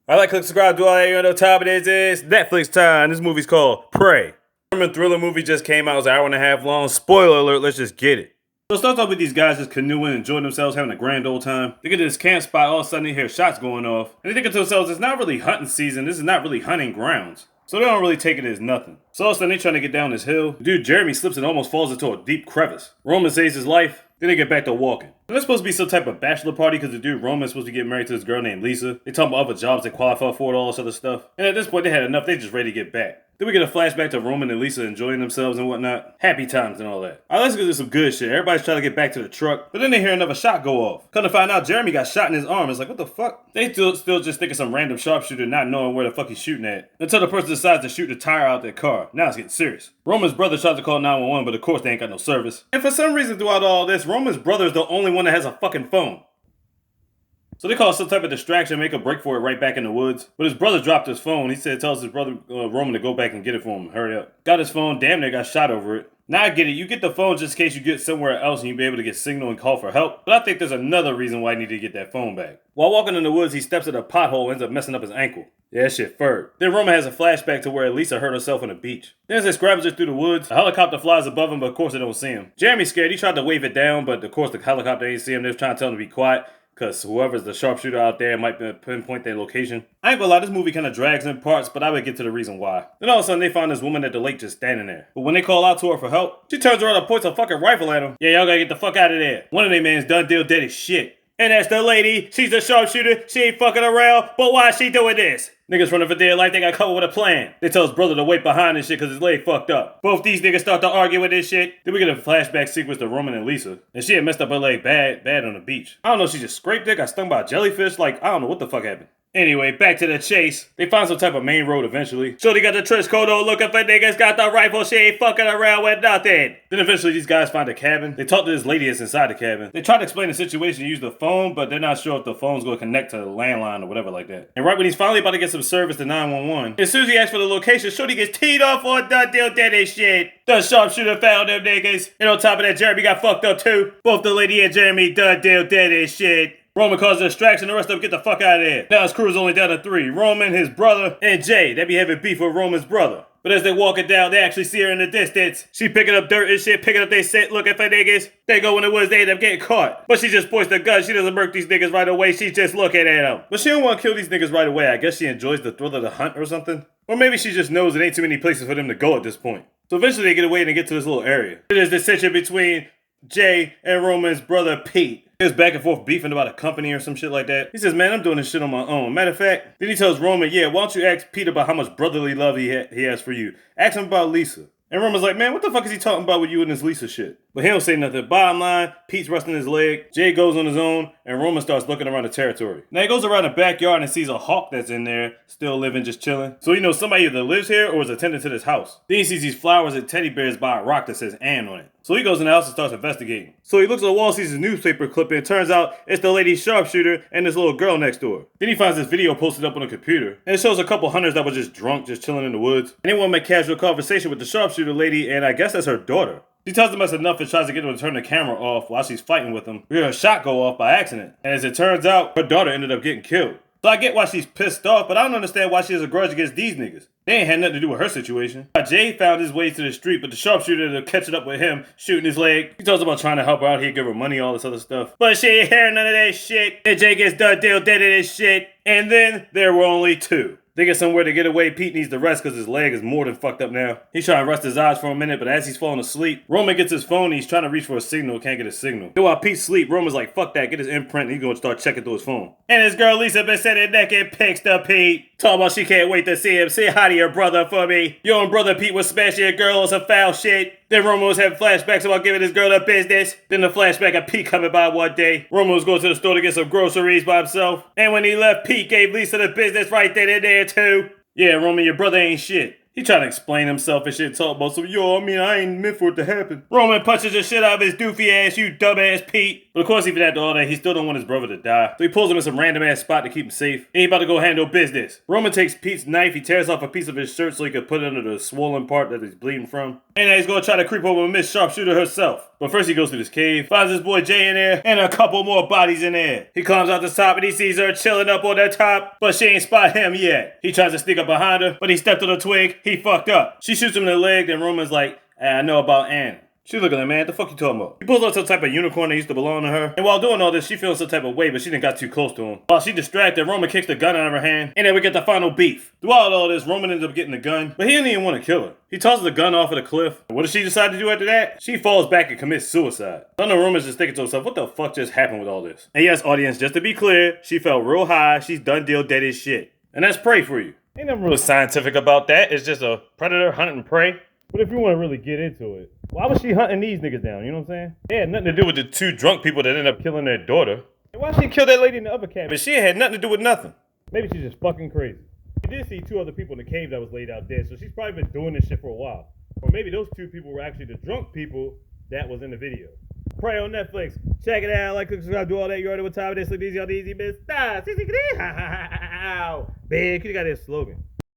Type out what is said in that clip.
I like, click, subscribe, do all that. You know what time it is. It's Netflix time. This movie's called Prey. German thriller movie just came out. It was an hour and a half long. Spoiler alert, let's just get it. So it starts off with these guys just canoeing, enjoying themselves, having a grand old time. They get to this camp spot, all of a sudden they hear shots going off. And they think to themselves, it's not really hunting season. This is not really hunting grounds. So they don't really take it as nothing. So all of a sudden they trying to get down this hill. Dude Jeremy slips and almost falls into a deep crevice. Roman saves his life. Then they get back to walking. And that's supposed to be some type of bachelor party because the dude Roman is supposed to get married to this girl named Lisa. They talk about other jobs they qualify for and all this other stuff. And at this point they had enough, they just ready to get back. Then we get a flashback to Roman and Lisa enjoying themselves and whatnot. Happy times and all that. Alright, let's get to some good shit. Everybody's trying to get back to the truck, but then they hear another shot go off. Come to find out Jeremy got shot in his arm. It's like, what the fuck? They still just thinking some random sharpshooter not knowing where the fuck he's shooting at. Until the person decides to shoot the tire out their car. Now it's getting serious. Roman's brother tries to call 911, but of course they ain't got no service. And for some reason throughout all this, Roman's brother is the only one that has a fucking phone. So they call some type of distraction, make a break for it right back in the woods. But his brother dropped his phone. He said, tells his brother Roman to go back and get it for him. Hurry up. Got his phone, damn near got shot over it. Now I get it, you get the phone just in case you get somewhere else and you be able to get signal and call for help. But I think there's another reason why I need to get that phone back. While walking in the woods, he steps at a pothole and ends up messing up his ankle. Yeah, that shit furred. Then Roman has a flashback to where Lisa hurt herself on the beach. Then as they scrambles through the woods, a helicopter flies above him, but of course they don't see him. Jeremy's scared, he tried to wave it down, but of course the helicopter ain't see him. They're trying to tell him to be quiet, because whoever's the sharpshooter out there might pinpoint their location. I ain't gonna lie, this movie kind of drags in parts, but I would get to the reason why. Then all of a sudden they find this woman at the lake just standing there. But when they call out to her for help, she turns around and points a fucking rifle at them. Yeah, y'all gotta get the fuck out of there. One of them man's done deal dead as shit. And that's the lady, she's a sharpshooter, she ain't fucking around, but why is she doing this? Niggas running for dear life, they got covered with a plan. They tell his brother to wait behind and shit cause his leg fucked up. Both these niggas start to argue with this shit. Then we get a flashback sequence to Roman and Lisa. And she had messed up her leg bad on the beach. I don't know if she just scraped it, got stung by a jellyfish, like I don't know what the fuck happened. Anyway, back to the chase. They find some type of main road eventually. Shorty got the trench coat on looking for niggas, got the rifle, she ain't fucking around with nothing. Then eventually these guys find a cabin. They talk to this lady that's inside the cabin. They try to explain the situation, use the phone, but they're not sure if the phone's gonna connect to the landline or whatever like that. And right when he's finally about to get some service to 911, as soon as he asks for the location, Shorty gets teed off on done deal dead as shit. The sharpshooter found them niggas. And on top of that, Jeremy got fucked up too. Both the lady and Jeremy done deal dead as shit. Roman causes a distraction, the rest of them get the fuck out of there. Now his crew is only down to 3. Roman, his brother, and Jay. They be having beef with Roman's brother. But as they walk it down, they actually see her in the distance. She picking up dirt and shit, picking up their scent, looking for niggas. They go in the woods, they end up getting caught. But she just points the gun, she doesn't murk these niggas right away, she's just looking at them. But she don't want to kill these niggas right away, I guess she enjoys the thrill of the hunt or something. Or maybe she just knows it ain't too many places for them to go at this point. So eventually they get away and they get to this little area. There's this tension between Jay and Roman's brother Pete. He was back and forth beefing about a company or some shit like that. He says, man, I'm doing this shit on my own. Matter of fact, then he tells Roman, yeah, why don't you ask Pete about how much brotherly love he has for you. Ask him about Lisa. And Roman's like, man, what the fuck is he talking about with you and this Lisa shit? But he don't say nothing. Bottom line, Pete's resting his leg, Jay goes on his own, and Roman starts looking around the territory. Now he goes around the backyard and sees a hawk that's in there, still living, just chilling. So he knows somebody either lives here or is attending to this house. Then he sees these flowers and teddy bears by a rock that says Anne on it. So he goes in the house and starts investigating. So he looks at the wall, sees his newspaper clipping, and turns out it's the lady sharpshooter and this little girl next door. Then he finds this video posted up on a computer, and it shows a couple hunters that were just drunk, just chilling in the woods. And they want to make casual conversation with the sharpshooter lady, and I guess that's her daughter. She tells them that's enough and tries to get them to turn the camera off while she's fighting with them. We hear a shot go off by accident. And as it turns out, her daughter ended up getting killed. So I get why she's pissed off, but I don't understand why she has a grudge against these niggas. They ain't had nothing to do with her situation. Jay found his way to the street, but the sharpshooter ended up catching up with him, shooting his leg. He talks about trying to help her out, he'd give her money, all this other stuff. But she ain't hearing none of that shit. And Jay gets done deal dead of this shit. And then there were only 2. They get somewhere to get away. Pete needs to rest because his leg is more than fucked up now. He's trying to rest his eyes for a minute, but as he's falling asleep, Roman gets his phone and he's trying to reach for a signal, can't get a signal. Then while Pete's asleep, Roman's like, fuck that, get his imprint, and he's gonna start checking through his phone. And his girl Lisa been sitting naked pics to Pete. Talking about she can't wait to see him. Say hi to your brother for me. Your own brother Pete was smashing your girl on some foul shit. Then Roman was having flashbacks about giving his girl a business. Then the flashback of Pete coming by one day. Roman was going to the store to get some groceries by himself. And when he left, Pete gave Lisa the business right then and there too. Yeah, Roman, your brother ain't shit. He trying to explain himself and shit, talk about some, I ain't meant for it to happen. Roman punches the shit out of his doofy ass, you dumbass Pete. But of course, even after all that, he still don't want his brother to die. So he pulls him in some random ass spot to keep him safe. And he about to go handle business. Roman takes Pete's knife, he tears off a piece of his shirt so he could put it under the swollen part that he's bleeding from. And then he's gonna try to creep over Miss Sharpshooter herself. But first he goes to this cave, finds his boy Jay in there, and a couple more bodies in there. He climbs out the top and he sees her chilling up on that top, but she ain't spot him yet. He tries to sneak up behind her, but he stepped on a twig, he fucked up. She shoots him in the leg, and Roman's like, I know about Anne. She's looking at man, what the fuck you talking about? He pulls out some type of unicorn that used to belong to her. And while doing all this, she feels some type of way, but she didn't got too close to him. While she distracted, Roman kicks the gun out of her hand. And then we get the final beef. Throughout all this, Roman ends up getting the gun, but he didn't even want to kill her. He tosses the gun off of the cliff. And what does she decide to do after that? She falls back and commits suicide. I know Roman's just thinking to himself, what the fuck just happened with all this? And yes, audience, just to be clear, she felt real high. She's done deal dead as shit. And that's prey for you. Ain't nothing really scientific about that. It's just a predator hunting prey. But if you want to really get into it, why was she hunting these niggas down? You know what I'm saying? It had nothing to do with the two drunk people that ended up killing their daughter. And why she killed that lady in the other cabin? But she had nothing to do with nothing. Maybe she's just fucking crazy. She did see two other people in the cave that was laid out dead, so she's probably been doing this shit for a while. Or maybe those two people were actually the drunk people that was in the video. Prey on Netflix. Check it out. Like, subscribe, do all that. You already what time it is. Sleep easy on the easy, miss. Big, you got this slogan.